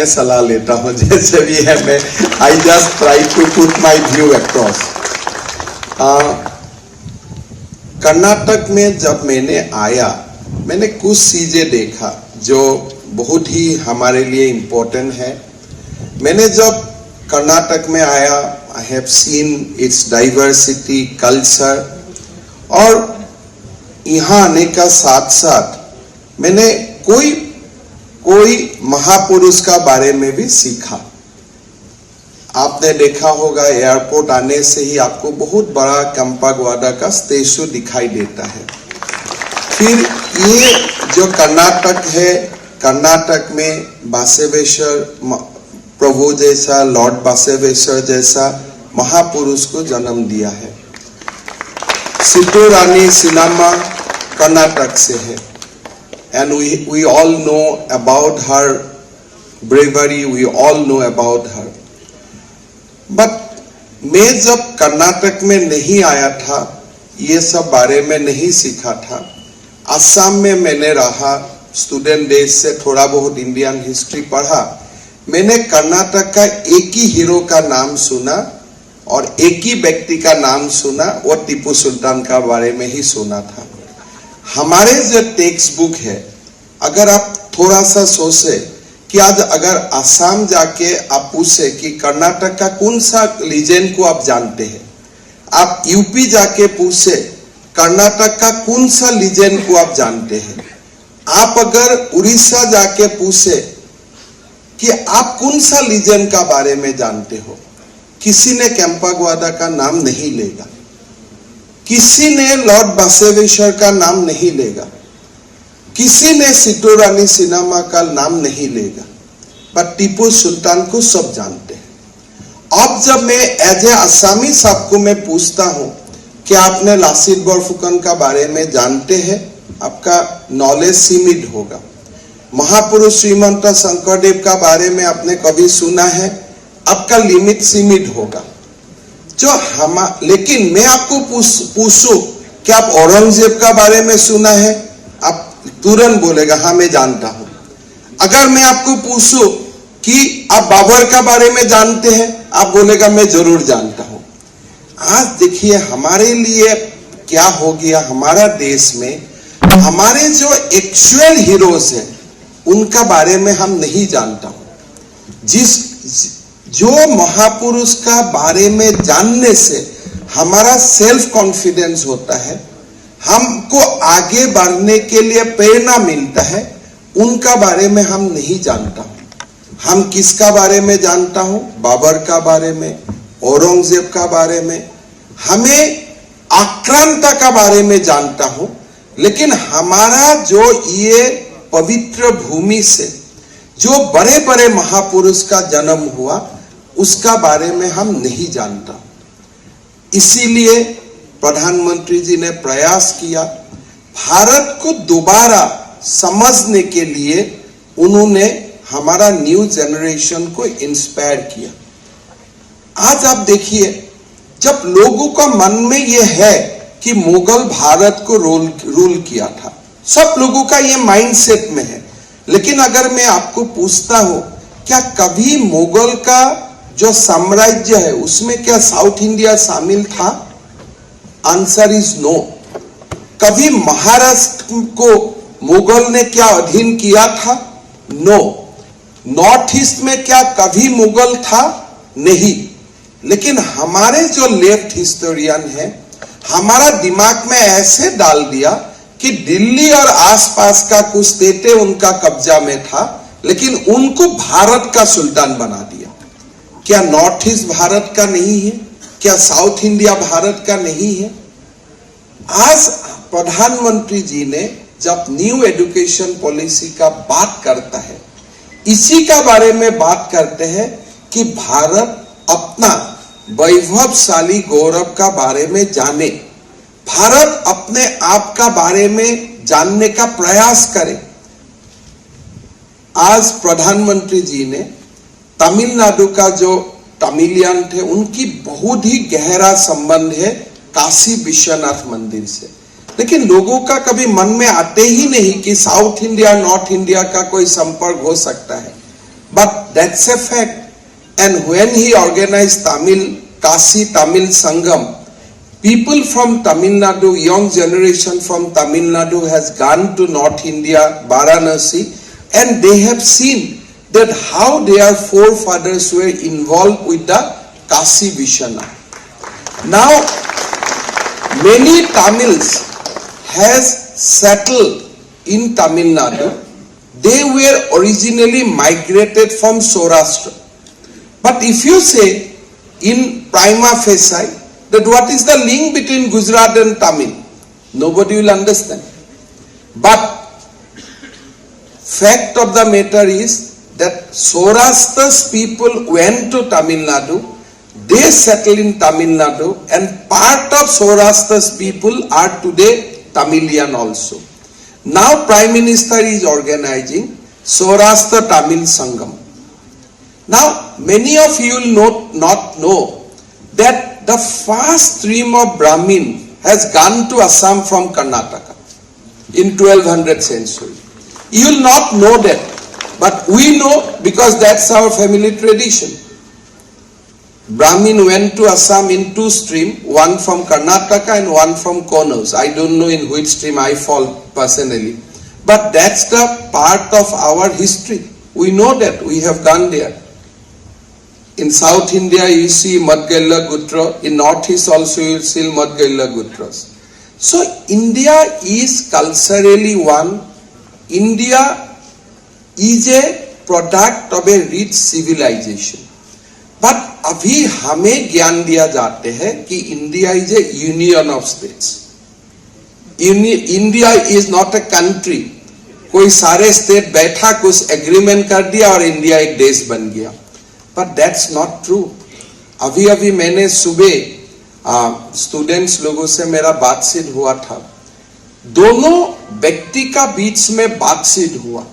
जाके सलाह लेता हूँ, जैसे भी है मैं I just try to put my view across. Karnataka में जब मैंने आया, मैंने कुछ चीजें देखा जो बहुत ही हमारे लिए इम्पोर्टेंट है। मैंने जब कर्नाटक में आया, I have seen it's diversity, culture, और यहाँ आने का साथ साथ मैंने कोई महापुरुष का बारे में भी सीखा। आपने देखा होगा एयरपोर्ट आने से ही आपको बहुत बड़ा केम्पागौड़ा का स्टैचू दिखाई देता है। फिर ये जो कर्नाटक है, कर्नाटक में बसवेश्वर प्रभु जैसा, लॉर्ड बसवेश्वर जैसा महापुरुष को जन्म दिया है। सिद्धू रानी सिन्नाम्मा कर्नाटक से है, and we all know about her bravery, we all know about her. But मैं जब कर्नाटक में नहीं आया था, ये सब बारे में नहीं सीखा था। असम में मैंने रहा, स्टूडेंट डेज से थोड़ा बहुत इंडियन हिस्ट्री पढ़ा। मैंने कर्नाटक का एक ही हीरो का नाम सुना और एक ही व्यक्ति का नाम सुना, वो टीपू सुल्तान का बारे में ही सुना था। हमारे जो टेक्स्ट बुक है, अगर आप थोड़ा सा सोचे कि आज अगर असम जाके आप पूछे कि कर्नाटक का कौन सा लीजेंड को आप जानते हैं, आप यूपी जाके पूछे कर्नाटक का कौन सा लीजेंड को आप जानते हैं, आप अगर उड़ीसा जाके पूछे कि आप कौन सा लीजेंड का बारे में जानते हो, किसी ने केम्पागौड़ा का नाम नहीं लेगा, किसी ने लॉर्ड बसवेश्वर का नाम नहीं लेगा, किसी ने सिद्धू रानी सिन्नाम्मा का नाम नहीं लेगा, पर टीपू सुल्तान को सब जानते हैं। अब जब मैं एज ए आसामी सबको मैं पूछता हूं कि आपने लासित बोरफुकन का बारे में जानते हैं, आपका नॉलेज सीमित होगा। महापुरुष श्रीमंत शंकरदेव का बारे में आपने कभी सुना है, आपका लिमिट सीमित होगा। लेकिन मैं आपको पूछूं कि आप औरंगजेब का बारे में सुना है, आप तुरंत बोलेगा हाँ मैं जानता हूं। अगर मैं आपको पूछूं कि आप बाबर का बारे में जानते हैं, आप बोलेगा मैं जरूर जानता हूं। आज देखिए हमारे लिए क्या हो गया, हमारा देश में हमारे जो एक्चुअल हीरोज हैं उनका बारे में हम नहीं जानता हूं। जो महापुरुष का बारे में जानने से हमारा सेल्फ कॉन्फिडेंस होता है, हमको आगे बढ़ने के लिए प्रेरणा मिलता है, उनका बारे में हम नहीं जानता हूं। हम किसका बारे में जानता हूं? बाबर का बारे में, औरंगजेब का बारे में, हमें आक्रांता का बारे में जानता हूं। लेकिन हमारा जो ये पवित्र भूमि से जो बड़े बड़े महापुरुष का जन्म हुआ, उसका बारे में हम नहीं जानता। इसीलिए प्रधानमंत्री जी ने प्रयास किया, भारत को दोबारा समझने के लिए उन्होंने हमारा न्यू जनरेशन को इंस्पायर किया। आज आप देखिए, जब लोगों का मन में यह है कि मुगल भारत को रूल किया था, सब लोगों का ये माइंडसेट में है। लेकिन अगर मैं आपको पूछता हूं, क्या कभी मुगल का जो साम्राज्य है उसमें क्या साउथ इंडिया शामिल था? Answer is no. कभी महाराष्ट्र को मुगल ने क्या अधीन किया था? नो। नॉर्थ ईस्ट में क्या कभी मुगल था? नहीं। लेकिन हमारे जो लेफ्ट हिस्टोरियन है, हमारा दिमाग में ऐसे डाल दिया कि दिल्ली और आसपास का कुछ स्टेट उनका कब्जा में था, लेकिन उनको भारत का सुल्तान बना दिया। क्या नॉर्थ ईस्ट भारत का नहीं है? क्या साउथ इंडिया भारत का नहीं है? आज प्रधानमंत्री जी ने जब न्यू एजुकेशन पॉलिसी का बात करता है, इसी का बारे में बात करते हैं कि भारत अपना वैभवशाली गौरव का बारे में जाने, भारत अपने आप का बारे में जानने का प्रयास करे। आज प्रधानमंत्री जी ने तमिलनाडु का जो तमिलियन थे, उनकी बहुत ही गहरा संबंध है काशी विश्वनाथ मंदिर से। लेकिन लोगों का कभी मन में आते ही नहीं कि साउथ इंडिया नॉर्थ इंडिया का कोई संपर्क हो सकता है। But that's a fact. And when he organized Kasi Tamil Sangam, people from Tamil Nadu, young generation from Tamil Nadu has gone to North India, Varanasi, and they have seen that how their forefathers were involved with the Kasi Vishana. Now, many Tamils has settled in Tamil Nadu. They were originally migrated from Saurashtra. But if you say in prima facie that what is the link between Gujarat and Tamil, nobody will understand. But fact of the matter is that Saurashtra's people went to Tamil Nadu, they settled in Tamil Nadu, and part of Saurashtra's people are today Tamilian also. Now Prime Minister is organizing Saurashtra Tamil Sangam. Now many of you will not know that the first stream of Brahmin has gone to Assam from Karnataka in 1200th century. You will not know that, but we know because that's our family tradition. Brahmin went to Assam in two streams, one from Karnataka and one from Konos. I don't know in which stream I fall personally. But that's the part of our history. We know that, we have gone there. In South India you see Madgalla Gutra, in Northeast also you see Madgalla Gutras. So India is culturally one. India is a product of a rich civilization. But अभी हमें ज्ञान दिया जाते हैं कि India is A union of states. India is not a country. कोई सारे state बैठा कुछ एग्रीमेंट कर दिया और इंडिया एक देश बन गया. But that's not true. अभी अभी मैंने सुबह स्टूडेंट्स लोगों से मेरा बातचीत हुआ था. दोनों व्यक्ति का बीच में बातचीत हुआ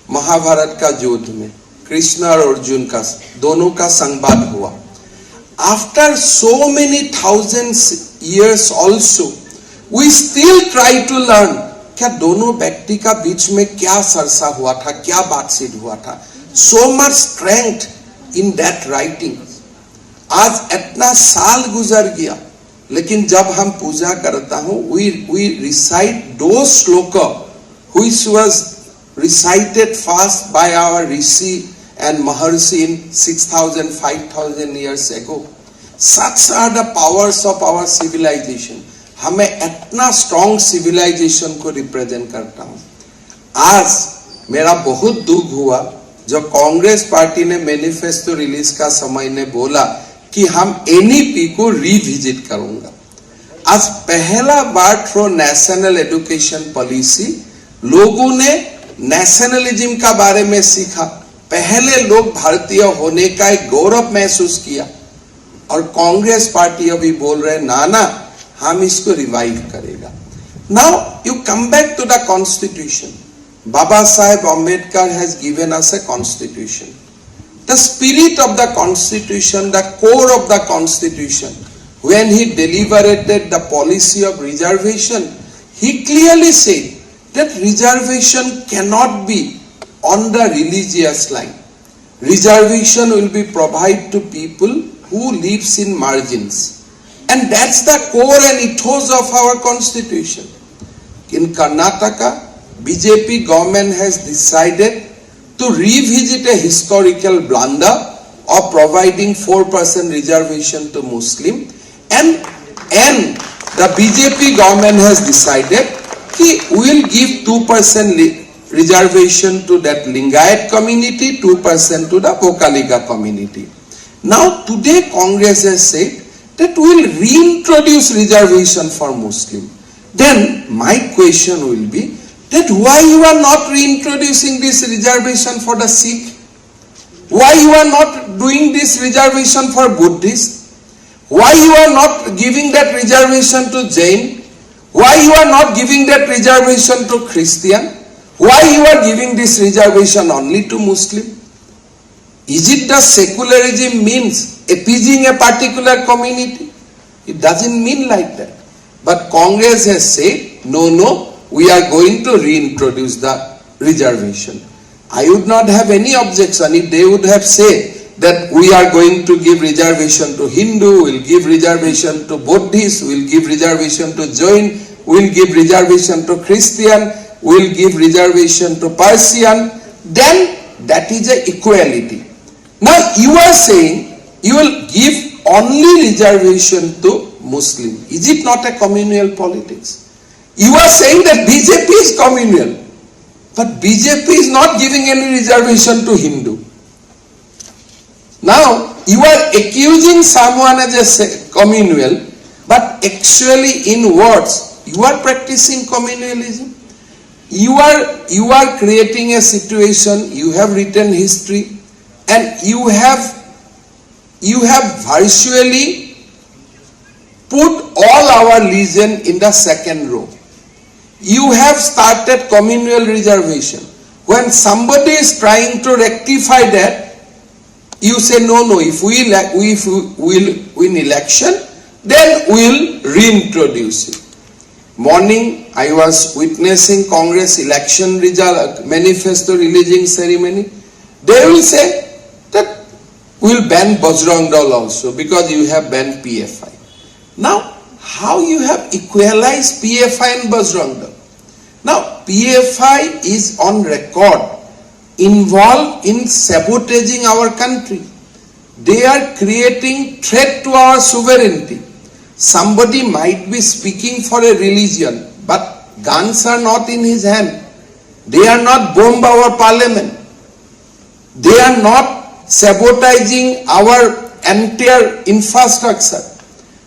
महाभारत का युद्ध में. कृष्ण और अर्जुन का दोनों का संवाद हुआ. After so many thousands years also, we still try to learn क्या दोनों व्यक्ति का बीच में क्या चर्चा हुआ था, क्या बातचीत हुआ था. So much strength in that writing. आज इतना साल गुजर गया, लेकिन जब हम पूजा करता हूँ, we recite those shloka which was recited first by our Rishi and Maharshi in 6,000, 5,000 years ago. Such are the powers of our civilization. हमें इतना strong civilization को represent करता हूँ. आज मेरा बहुत दुख हुआ जो कांग्रेस पार्टी ने मैनिफेस्टो रिलीज का समय ने बोला कि हम NEP को रिविजिट करूंगा. आज पहला बार थ्रू नेशनल एजुकेशन पॉलिसी लोगों ने नेशनलिज्म का बारे में सीखा. पहले लोग भारतीय होने का एक गौरव महसूस किया. और कांग्रेस पार्टी अभी बोल रहे ना ना हम इसको रिवाइव करेगा. Now you come back to the constitution. Baba Saheb Ambedkar has given us a constitution. The spirit of the constitution, the core of the constitution, when he deliberated the policy of reservation, he clearly said that reservation can not be on the religious line. Reservation will be provided to people who lives in margins, and that's the core and ethos of our constitution. In Karnataka, BJP government has decided to revisit a historical blunder of providing 4% reservation to Muslim, and the BJP government has decided that we will give 2% reservation to that Lingayat community, 2% to the Pokaliga community. Now today Congress has said that we will reintroduce reservation for Muslim. Then my question will be that why you are not reintroducing this reservation for the Sikh? Why you are not doing this reservation for Buddhist? Why you are not giving that reservation to Jain? Why you are not giving that reservation to Christian? Why you are giving this reservation only to Muslim? Is it the secularism means appeasing a particular community? It doesn't mean like that. But Congress has said, no, we are going to reintroduce the reservation. I would not have any objection if they would have said that we are going to give reservation to Hindu, we'll give reservation to Buddhist, we'll give reservation to Jain, we'll give reservation to Christian, we'll give reservation to Persian, then that is a equality. Now you are saying you will give only reservation to Muslim. Is it not a communal politics? You are saying that BJP is communal, but BJP is not giving any reservation to Hindu. Now you are accusing someone as a communal, but actually in words you are practicing communalism. You are creating a situation, you have written history, and you have virtually put all our legion in the second row. You have started communal reservation. When somebody is trying to rectify that, you say no, if we will win election, then we will reintroduce it. Morning, I was witnessing Congress election result manifesto releasing ceremony. They will say that we will ban Bajrang Dal also because you have banned PFI. Now, how you have equalized PFI and Bajrang Dal? Now, PFI is on record involved in sabotaging our country. They are creating threat to our sovereignty. Somebody might be speaking for a religion, but guns are not in his hand. They are not bomb our parliament. They are not sabotaging our entire infrastructure.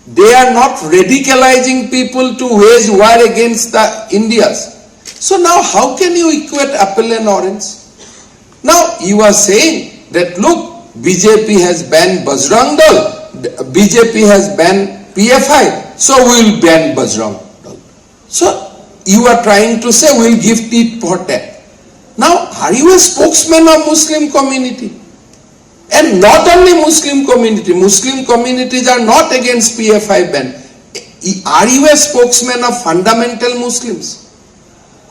They are not radicalizing people to wage war against the Indians. So now how can you equate apple and orange? Now you are saying that look, BJP has banned Bajrang Dal, BJP has banned PFI, so we will ban Bajrang Dal. So you are trying to say we will give tit for tat. Now are you a spokesman of Muslim community? And not only Muslim communities are not against PFI ban. Are you a spokesman of fundamental Muslims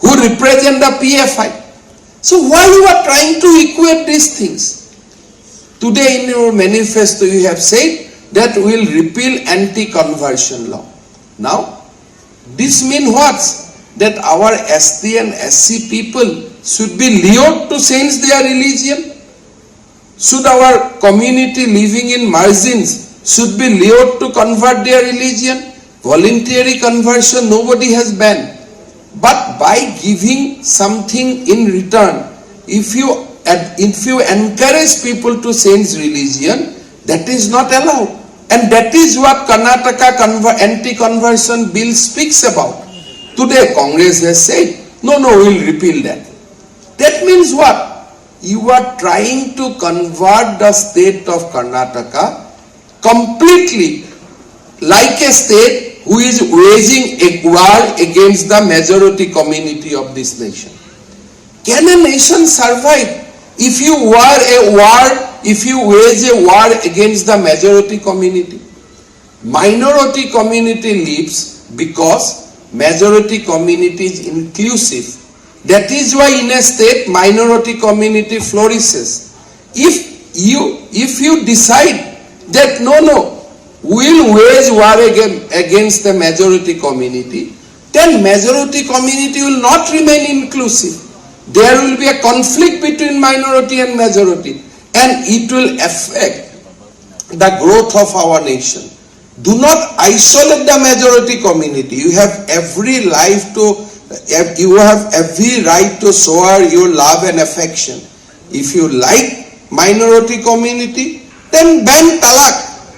who represent the PFI? So why you are trying to equate these things? Today in your manifesto you have said that we will repeal anti-conversion law. Now, this means what? That our ST and SC people should be lured to change their religion? Should our community living in margins should be lured to convert their religion? Voluntary conversion nobody has banned. But by giving something in return, if you encourage people to change religion, that is not allowed. And that is what Karnataka anti-conversion bill speaks about. Today Congress has said, no, we will repeal that. That means what? You are trying to convert the state of Karnataka completely like a state who is waging a war against the majority community of this nation. Can a nation survive if you wage a war against the majority community? Minority community lives because majority community is inclusive. That is why in a state minority community flourishes. If you decide that no, we will wage war against the majority community, then majority community will not remain inclusive. There will be a conflict between minority and majority, and it will affect the growth of our nation. Do not isolate the majority community. You have every right to show your love and affection. If you like minority community, then ban talaq.